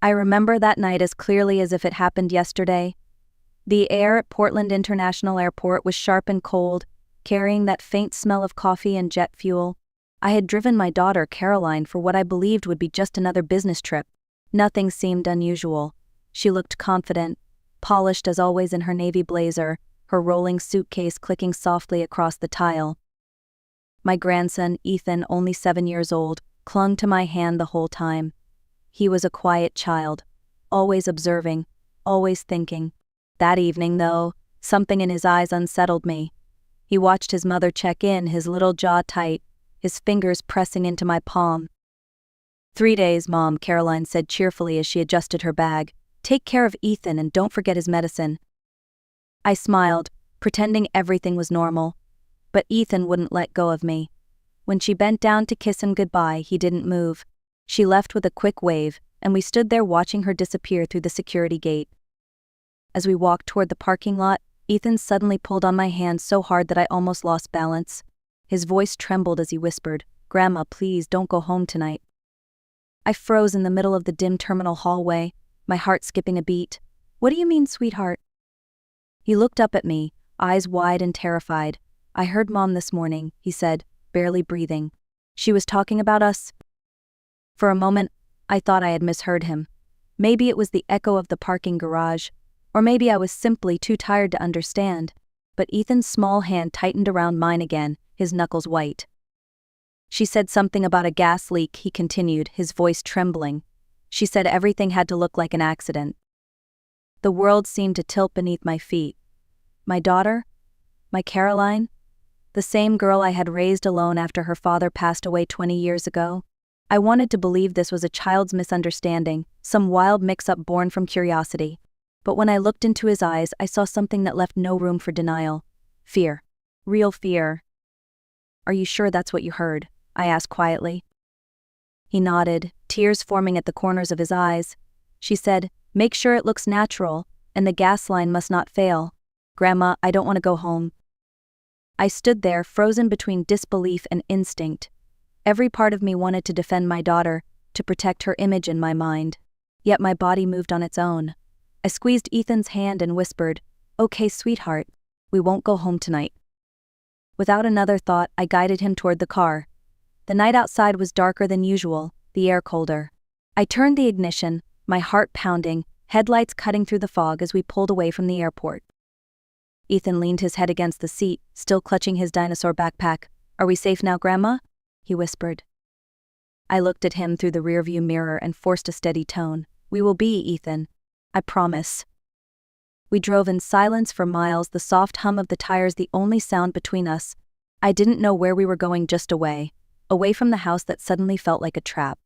I remember that night as clearly as if it happened yesterday. The air at Portland International Airport was sharp and cold, carrying that faint smell of coffee and jet fuel. I had driven my daughter, Caroline, for what I believed would be just another business trip. Nothing seemed unusual. She looked confident, polished as always in her navy blazer, her rolling suitcase clicking softly across the tile. My grandson, Ethan, only 7 years old, clung to my hand the whole time. He was a quiet child, always observing, always thinking. That evening, though, something in his eyes unsettled me. He watched his mother check in, his little jaw tight, his fingers pressing into my palm. 3 days, Mom, Caroline said cheerfully as she adjusted her bag. Take care of Ethan and don't forget his medicine. I smiled, pretending everything was normal. But Ethan wouldn't let go of me. When she bent down to kiss him goodbye, he didn't move. She left with a quick wave, and we stood there watching her disappear through the security gate. As we walked toward the parking lot, Ethan suddenly pulled on my hand so hard that I almost lost balance. His voice trembled as he whispered, "Grandma, please don't go home tonight." I froze in the middle of the dim terminal hallway, my heart skipping a beat. "What do you mean, sweetheart?" He looked up at me, eyes wide and terrified. "I heard Mom this morning," he said, barely breathing. "She was talking about us." For a moment, I thought I had misheard him. Maybe it was the echo of the parking garage, or maybe I was simply too tired to understand. But Ethan's small hand tightened around mine again, his knuckles white. "She said something about a gas leak," he continued, his voice trembling. "She said everything had to look like an accident." The world seemed to tilt beneath my feet. My daughter? My Caroline? The same girl I had raised alone after her father passed away 20 years ago? I wanted to believe this was a child's misunderstanding, some wild mix-up born from curiosity. But when I looked into his eyes, I saw something that left no room for denial. Fear. Real fear. "Are you sure that's what you heard?" I asked quietly. He nodded, tears forming at the corners of his eyes. "She said, make sure it looks natural, and the gas line must not fail. Grandma, I don't want to go home." I stood there, frozen between disbelief and instinct. Every part of me wanted to defend my daughter, to protect her image in my mind. Yet my body moved on its own. I squeezed Ethan's hand and whispered, "Okay, sweetheart, we won't go home tonight." Without another thought, I guided him toward the car. The night outside was darker than usual, the air colder. I turned the ignition, my heart pounding, headlights cutting through the fog as we pulled away from the airport. Ethan leaned his head against the seat, still clutching his dinosaur backpack. "Are we safe now, Grandma?" he whispered. I looked at him through the rearview mirror and forced a steady tone. "We will be, Ethan. I promise." We drove in silence for miles, the soft hum of the tires the only sound between us. I didn't know where we were going, just away from the house that suddenly felt like a trap.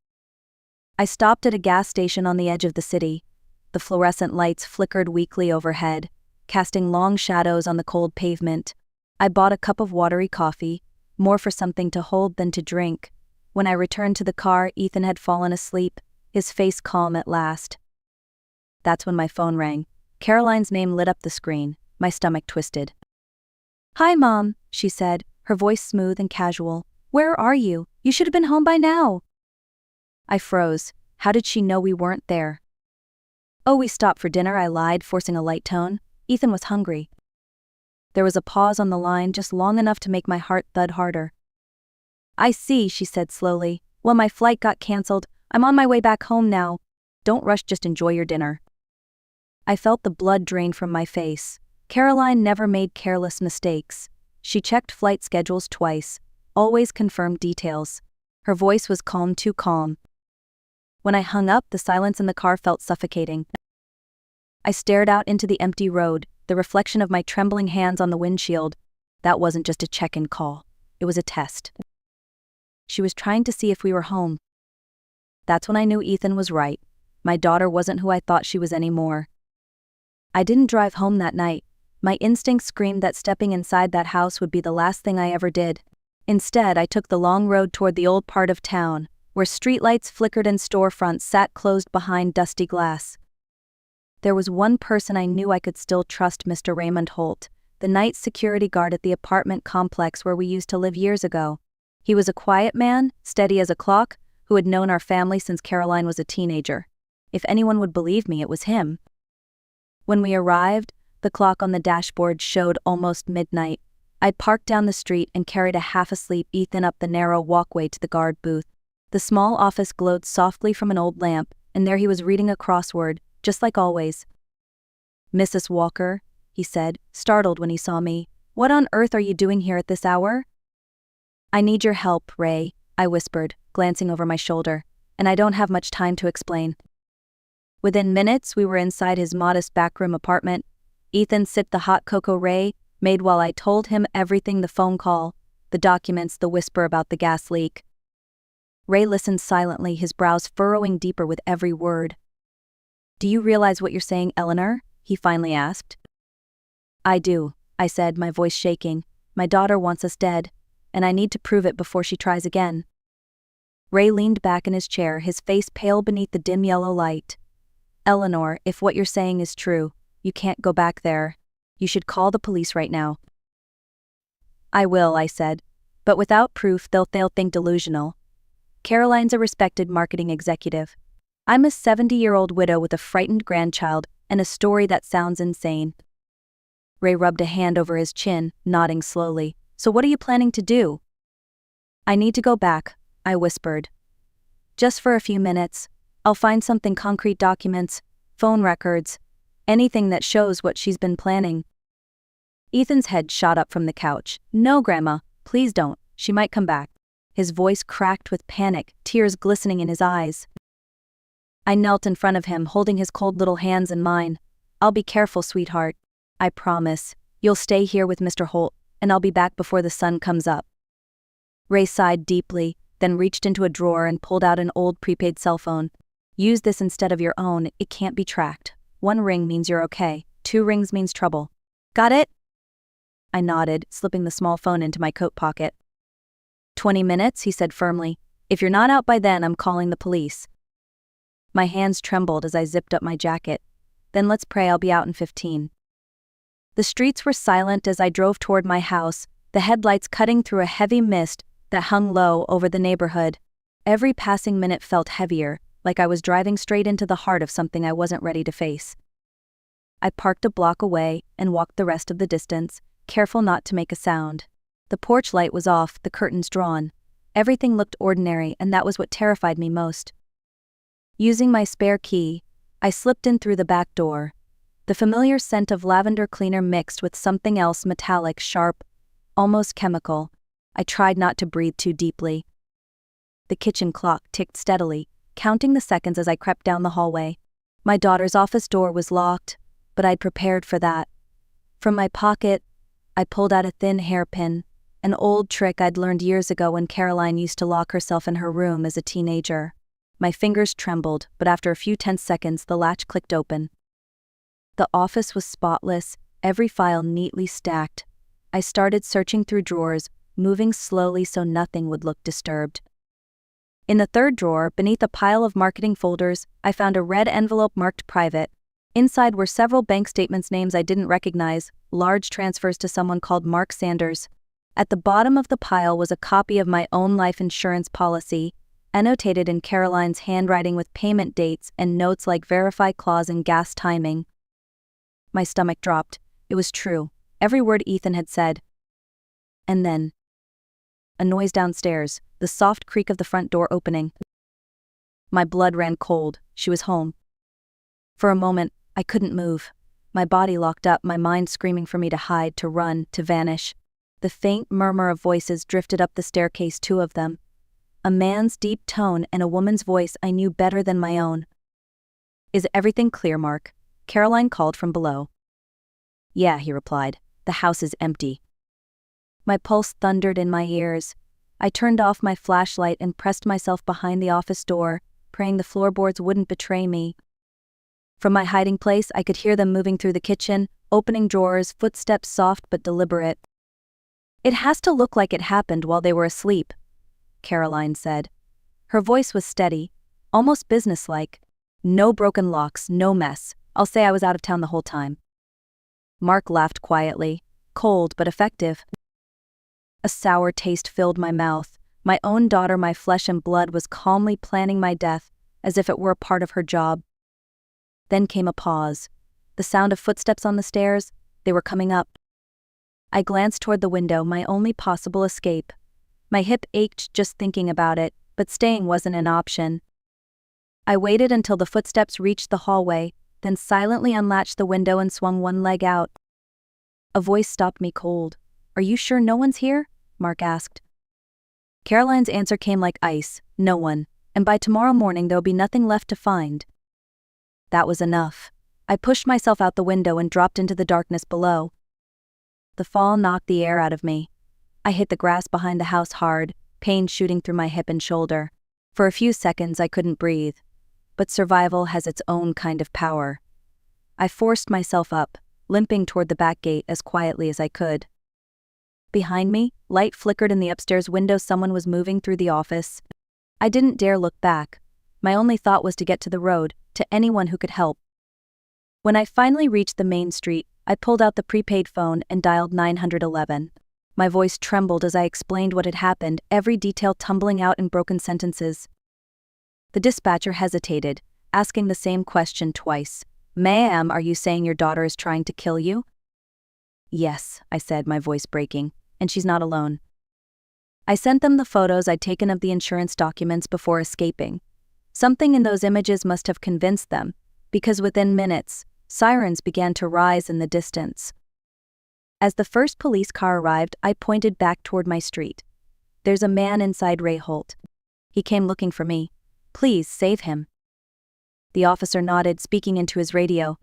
I stopped at a gas station on the edge of the city. The fluorescent lights flickered weakly overhead, casting long shadows on the cold pavement. I bought a cup of watery coffee, more for something to hold than to drink. When I returned to the car, Ethan had fallen asleep, his face calm at last. That's when my phone rang. Caroline's name lit up the screen. My stomach twisted. "Hi, Mom," she said, her voice smooth and casual. "Where are you? You should have been home by now." I froze. How did she know we weren't there? "Oh, we stopped for dinner," I lied, forcing a light tone. Ethan was hungry. There was a pause on the line, just long enough to make my heart thud harder. "I see," she said slowly. "Well, my flight got canceled. I'm on my way back home now. Don't rush, just enjoy your dinner." I felt the blood drain from my face. Caroline never made careless mistakes. She checked flight schedules twice, always confirmed details. Her voice was calm, too calm. When I hung up, the silence in the car felt suffocating. I stared out into the empty road, the reflection of my trembling hands on the windshield. That wasn't just a check-in call. It was a test. She was trying to see if we were home. That's when I knew Ethan was right. My daughter wasn't who I thought she was anymore. I didn't drive home that night. My instincts screamed that stepping inside that house would be the last thing I ever did. Instead, I took the long road toward the old part of town, where streetlights flickered and storefronts sat closed behind dusty glass. There was one person I knew I could still trust: Mr. Raymond Holt, the night security guard at the apartment complex where we used to live years ago. He was a quiet man, steady as a clock, who had known our family since Caroline was a teenager. If anyone would believe me, it was him. When we arrived, the clock on the dashboard showed almost midnight. I'd parked down the street and carried a half-asleep Ethan up the narrow walkway to the guard booth. The small office glowed softly from an old lamp, and there he was reading a crossword, just like always. "Mrs. Walker," he said, startled when he saw me. "What on earth are you doing here at this hour?" "I need your help, Ray," I whispered, glancing over my shoulder, "and I don't have much time to explain." Within minutes, we were inside his modest backroom apartment. Ethan sipped the hot cocoa Ray made while I told him everything: the phone call, the documents, the whisper about the gas leak. Ray listened silently, his brows furrowing deeper with every word. "Do you realize what you're saying, Eleanor?" he finally asked. "I do," I said, my voice shaking. "My daughter wants us dead, and I need to prove it before she tries again." Ray leaned back in his chair, his face pale beneath the dim yellow light. "Eleanor, if what you're saying is true, you can't go back there. You should call the police right now." "I will," I said, "but without proof they'll think delusional. Caroline's a respected marketing executive. I'm a 70-year-old widow with a frightened grandchild and a story that sounds insane." Ray rubbed a hand over his chin, nodding slowly. "So what are you planning to do?" "I need to go back," I whispered. "Just for a few minutes. I'll find something concrete: documents, phone records, anything that shows what she's been planning." Ethan's head shot up from the couch. "No, Grandma, please don't. She might come back." His voice cracked with panic, tears glistening in his eyes. I knelt in front of him, holding his cold little hands in mine. "I'll be careful, sweetheart. I promise. You'll stay here with Mr. Holt, and I'll be back before the sun comes up." Ray sighed deeply, then reached into a drawer and pulled out an old prepaid cell phone. "Use this instead of your own. It can't be tracked. 1 ring means you're okay. 2 rings means trouble. Got it?" I nodded, slipping the small phone into my coat pocket. 20 minutes, he said firmly. "If you're not out by then, I'm calling the police." My hands trembled as I zipped up my jacket. "Then let's pray I'll be out in 15. The streets were silent as I drove toward my house, the headlights cutting through a heavy mist that hung low over the neighborhood. Every passing minute felt heavier, like I was driving straight into the heart of something I wasn't ready to face. I parked a block away and walked the rest of the distance, careful not to make a sound. The porch light was off, the curtains drawn. Everything looked ordinary, and that was what terrified me most. Using my spare key, I slipped in through the back door. The familiar scent of lavender cleaner mixed with something else, metallic, sharp, almost chemical. I tried not to breathe too deeply. The kitchen clock ticked steadily, counting the seconds as I crept down the hallway. My daughter's office door was locked, but I'd prepared for that. From my pocket, I pulled out a thin hairpin, an old trick I'd learned years ago when Caroline used to lock herself in her room as a teenager. My fingers trembled, but after a few tense seconds, the latch clicked open. The office was spotless, every file neatly stacked. I started searching through drawers, moving slowly so nothing would look disturbed. In the third drawer, beneath a pile of marketing folders, I found a red envelope marked private. Inside were several bank statements, names I didn't recognize, large transfers to someone called Mark Sanders. At the bottom of the pile was a copy of my own life insurance policy, annotated in Caroline's handwriting with payment dates and notes like verify clause and gas timing. My stomach dropped. It was true. Every word Ethan had said. And then, a noise downstairs, the soft creak of the front door opening. My blood ran cold. She was home. For a moment, I couldn't move. My body locked up, my mind screaming for me to hide, to run, to vanish. The faint murmur of voices drifted up the staircase, 2 of them. A man's deep tone and a woman's voice I knew better than my own. "Is everything clear, Mark?" Caroline called from below. "Yeah," he replied. "The house is empty." My pulse thundered in my ears. I turned off my flashlight and pressed myself behind the office door, praying the floorboards wouldn't betray me. From my hiding place, I could hear them moving through the kitchen, opening drawers, footsteps soft but deliberate. "It has to look like it happened while they were asleep," Caroline said. Her voice was steady, almost businesslike. "No broken locks, no mess. I'll say I was out of town the whole time." Mark laughed quietly, cold but effective. A sour taste filled my mouth. My own daughter, my flesh and blood, was calmly planning my death, as if it were a part of her job. Then came a pause. The sound of footsteps on the stairs. They were coming up. I glanced toward the window, my only possible escape. My hip ached just thinking about it, but staying wasn't an option. I waited until the footsteps reached the hallway, then silently unlatched the window and swung one leg out. A voice stopped me cold. "Are you sure no one's here?" Mark asked. Caroline's answer came like ice. "No one. And by tomorrow morning there'll be nothing left to find." That was enough. I pushed myself out the window and dropped into the darkness below. The fall knocked the air out of me. I hit the grass behind the house hard, pain shooting through my hip and shoulder. For a few seconds I couldn't breathe. But survival has its own kind of power. I forced myself up, limping toward the back gate as quietly as I could. Behind me, light flickered in the upstairs window. Someone was moving through the office. I didn't dare look back. My only thought was to get to the road, to anyone who could help. When I finally reached the main street, I pulled out the prepaid phone and dialed 911. My voice trembled as I explained what had happened, every detail tumbling out in broken sentences. The dispatcher hesitated, asking the same question twice. "Ma'am, are you saying your daughter is trying to kill you?" "Yes," I said, my voice breaking, "and she's not alone." I sent them the photos I'd taken of the insurance documents before escaping. Something in those images must have convinced them, because within minutes, sirens began to rise in the distance. As the first police car arrived, I pointed back toward my street. "There's a man inside Ray Holt. He came looking for me. Please save him." The officer nodded, speaking into his radio.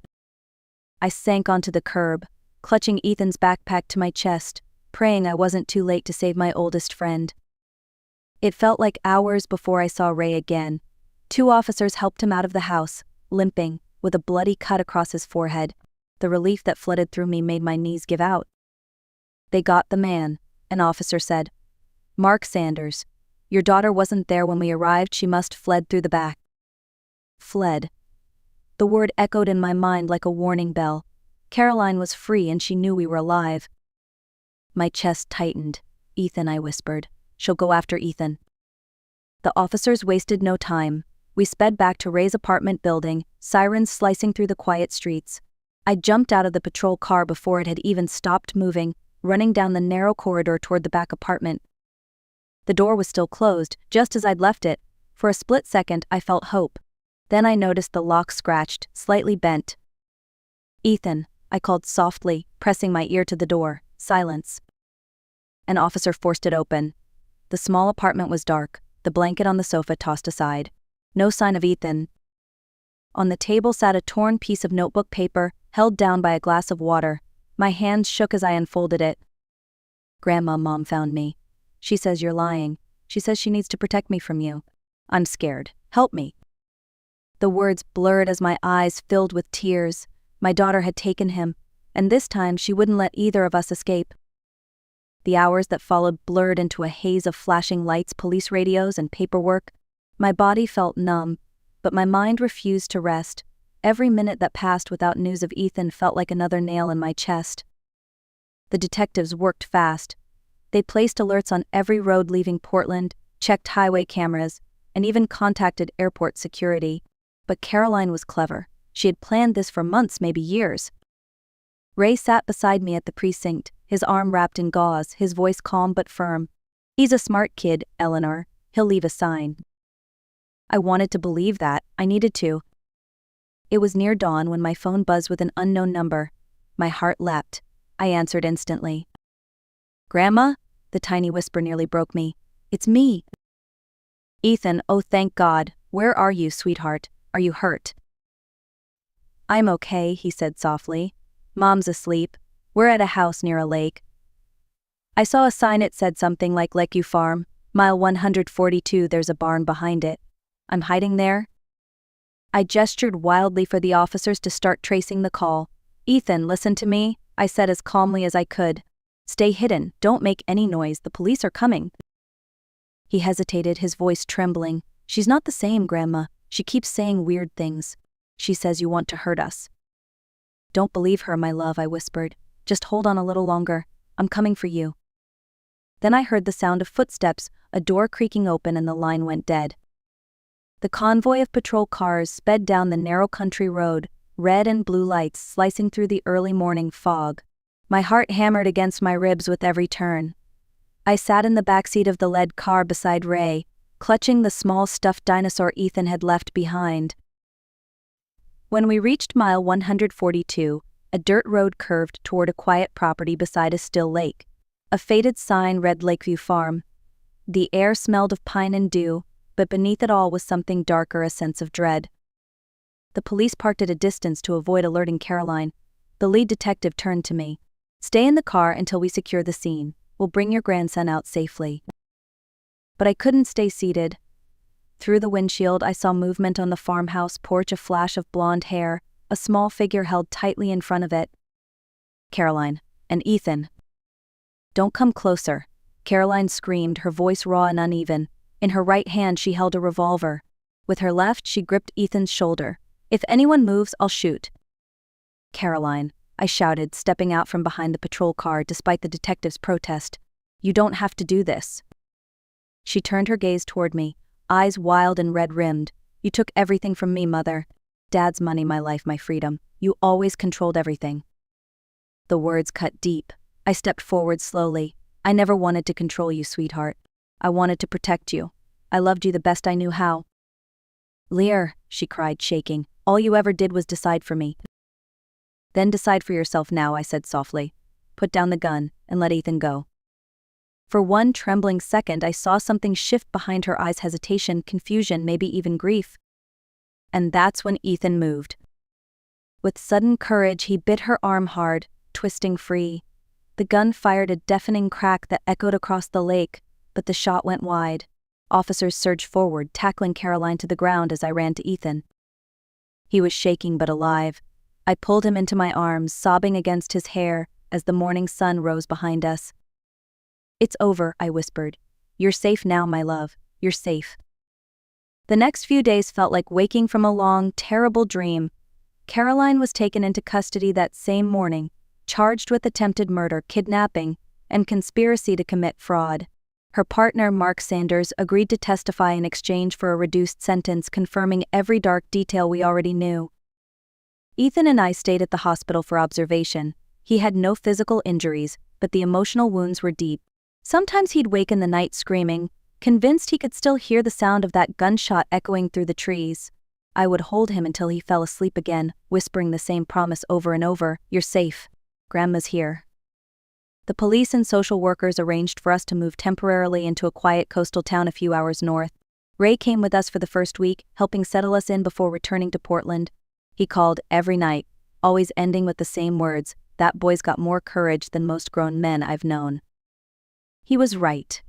I sank onto the curb, clutching Ethan's backpack to my chest, praying I wasn't too late to save my oldest friend. It felt like hours before I saw Ray again. 2 officers helped him out of the house, limping, with a bloody cut across his forehead. The relief that flooded through me made my knees give out. "They got the man," an officer said. "Mark Sanders. Your daughter wasn't there when we arrived. She must fled through the back." Fled. The word echoed in my mind like a warning bell. Caroline was free and she knew we were alive. My chest tightened. "Ethan," I whispered. "She'll go after Ethan." The officers wasted no time. We sped back to Ray's apartment building, sirens slicing through the quiet streets. I jumped out of the patrol car before it had even stopped moving, running down the narrow corridor toward the back apartment. The door was still closed, just as I'd left it. For a split second, I felt hope. Then I noticed the lock scratched, slightly bent. "Ethan," I called softly, pressing my ear to the door. Silence. An officer forced it open. The small apartment was dark, the blanket on the sofa tossed aside. No sign of Ethan. On the table sat a torn piece of notebook paper, held down by a glass of water. My hands shook as I unfolded it. "Grandma, Mom found me. She says you're lying. She says she needs to protect me from you. I'm scared. Help me." The words blurred as my eyes filled with tears. My daughter had taken him, and this time she wouldn't let either of us escape. The hours that followed blurred into a haze of flashing lights, police radios, and paperwork. My body felt numb, but my mind refused to rest. Every minute that passed without news of Ethan felt like another nail in my chest. The detectives worked fast. They placed alerts on every road leaving Portland, checked highway cameras, and even contacted airport security. But Caroline was clever. She had planned this for months, maybe years. Ray sat beside me at the precinct, his arm wrapped in gauze, his voice calm but firm. "He's a smart kid, Eleanor. He'll leave a sign." I wanted to believe that. I needed to. It was near dawn when my phone buzzed with an unknown number. My heart leapt. I answered instantly. "Grandma?" The tiny whisper nearly broke me. "It's me." "Ethan, oh thank God. Where are you, sweetheart? Are you hurt?" "I'm okay," he said softly. "Mom's asleep. We're at a house near a lake. I saw a sign. It said something like Lakeview Farm, mile 142. There's a barn behind it. I'm hiding there." I gestured wildly for the officers to start tracing the call. "Ethan, listen to me," I said as calmly as I could. "Stay hidden. Don't make any noise. The police are coming." He hesitated, his voice trembling. "She's not the same, Grandma. She keeps saying weird things. She says you want to hurt us." "Don't believe her, my love," I whispered. "Just hold on a little longer. I'm coming for you." Then I heard the sound of footsteps, a door creaking open, and the line went dead. The convoy of patrol cars sped down the narrow country road, red and blue lights slicing through the early morning fog. My heart hammered against my ribs with every turn. I sat in the backseat of the lead car beside Ray, clutching the small stuffed dinosaur Ethan had left behind. When we reached mile 142, a dirt road curved toward a quiet property beside a still lake. A faded sign read Lakeview Farm. The air smelled of pine and dew, but beneath it all was something darker, a sense of dread. The police parked at a distance to avoid alerting Caroline. The lead detective turned to me. "Stay in the car until we secure the scene. We'll bring your grandson out safely." But I couldn't stay seated. Through the windshield, I saw movement on the farmhouse porch, a flash of blonde hair, a small figure held tightly in front of it. "Caroline. And Ethan." "Don't come closer," Caroline screamed, her voice raw and uneven. In her right hand she held a revolver. With her left she gripped Ethan's shoulder. "If anyone moves, I'll shoot." "Caroline," I shouted, stepping out from behind the patrol car despite the detective's protest. "You don't have to do this." She turned her gaze toward me, eyes wild and red-rimmed. "You took everything from me, Mother. Dad's money, my life, my freedom. You always controlled everything." The words cut deep. I stepped forward slowly. "I never wanted to control you, sweetheart. I wanted to protect you. I loved you the best I knew how." "Lear," she cried, shaking, "all you ever did was decide for me." "Then decide for yourself now," I said softly. "Put down the gun and let Ethan go." For one trembling second I saw something shift behind her eyes, hesitation, confusion, maybe even grief. And that's when Ethan moved. With sudden courage he bit her arm hard, twisting free. The gun fired a deafening crack that echoed across the lake, but the shot went wide. Officers surged forward, tackling Caroline to the ground as I ran to Ethan. He was shaking but alive. I pulled him into my arms, sobbing against his hair as the morning sun rose behind us. "It's over," I whispered. "You're safe now, my love. You're safe." The next few days felt like waking from a long, terrible dream. Caroline was taken into custody that same morning, charged with attempted murder, kidnapping, and conspiracy to commit fraud. Her partner, Mark Sanders, agreed to testify in exchange for a reduced sentence, confirming every dark detail we already knew. Ethan and I stayed at the hospital for observation. He had no physical injuries, but the emotional wounds were deep. Sometimes he'd wake in the night screaming, convinced he could still hear the sound of that gunshot echoing through the trees. I would hold him until he fell asleep again, whispering the same promise over and over, "You're safe. Grandma's here." The police and social workers arranged for us to move temporarily into a quiet coastal town a few hours north. Ray came with us for the first week, helping settle us in before returning to Portland. He called every night, always ending with the same words, "That boy's got more courage than most grown men I've known." He was right.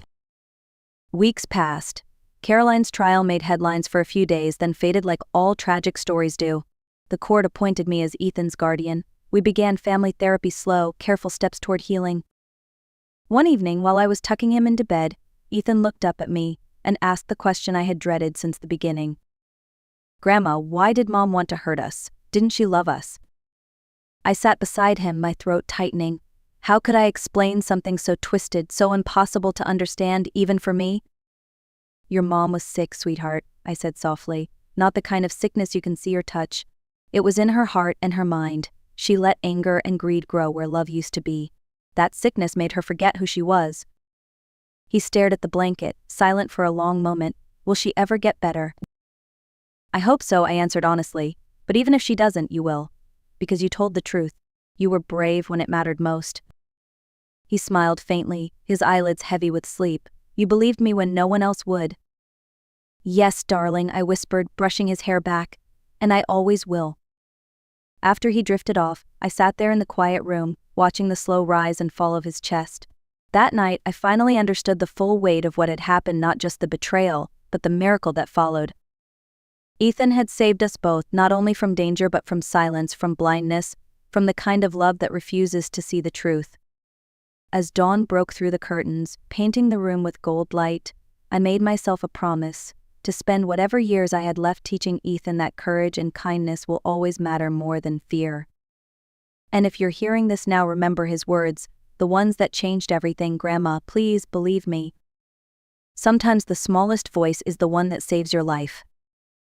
Weeks passed. Caroline's trial made headlines for a few days, then faded like all tragic stories do. The court appointed me as Ethan's guardian. We began family therapy, slow, careful steps toward healing. One evening, while I was tucking him into bed, Ethan looked up at me and asked the question I had dreaded since the beginning. "Grandma, why did Mom want to hurt us? Didn't she love us?" I sat beside him, my throat tightening. How could I explain something so twisted, so impossible to understand, even for me? "Your mom was sick, sweetheart," I said softly. "Not the kind of sickness you can see or touch. It was in her heart and her mind. She let anger and greed grow where love used to be. That sickness made her forget who she was." He stared at the blanket, silent for a long moment. "Will she ever get better?" "I hope so," I answered honestly. "But even if she doesn't, you will. Because you told the truth. You were brave when it mattered most." He smiled faintly, his eyelids heavy with sleep. "You believed me when no one else would." "Yes, darling," I whispered, brushing his hair back. "And I always will." After he drifted off, I sat there in the quiet room, watching the slow rise and fall of his chest. That night, I finally understood the full weight of what had happened, not just the betrayal, but the miracle that followed. Ethan had saved us both, not only from danger but from silence, from blindness, from the kind of love that refuses to see the truth. As dawn broke through the curtains, painting the room with gold light, I made myself a promise to spend whatever years I had left teaching Ethan that courage and kindness will always matter more than fear. And if you're hearing this now, remember his words, the ones that changed everything. Grandma, please believe me. Sometimes the smallest voice is the one that saves your life.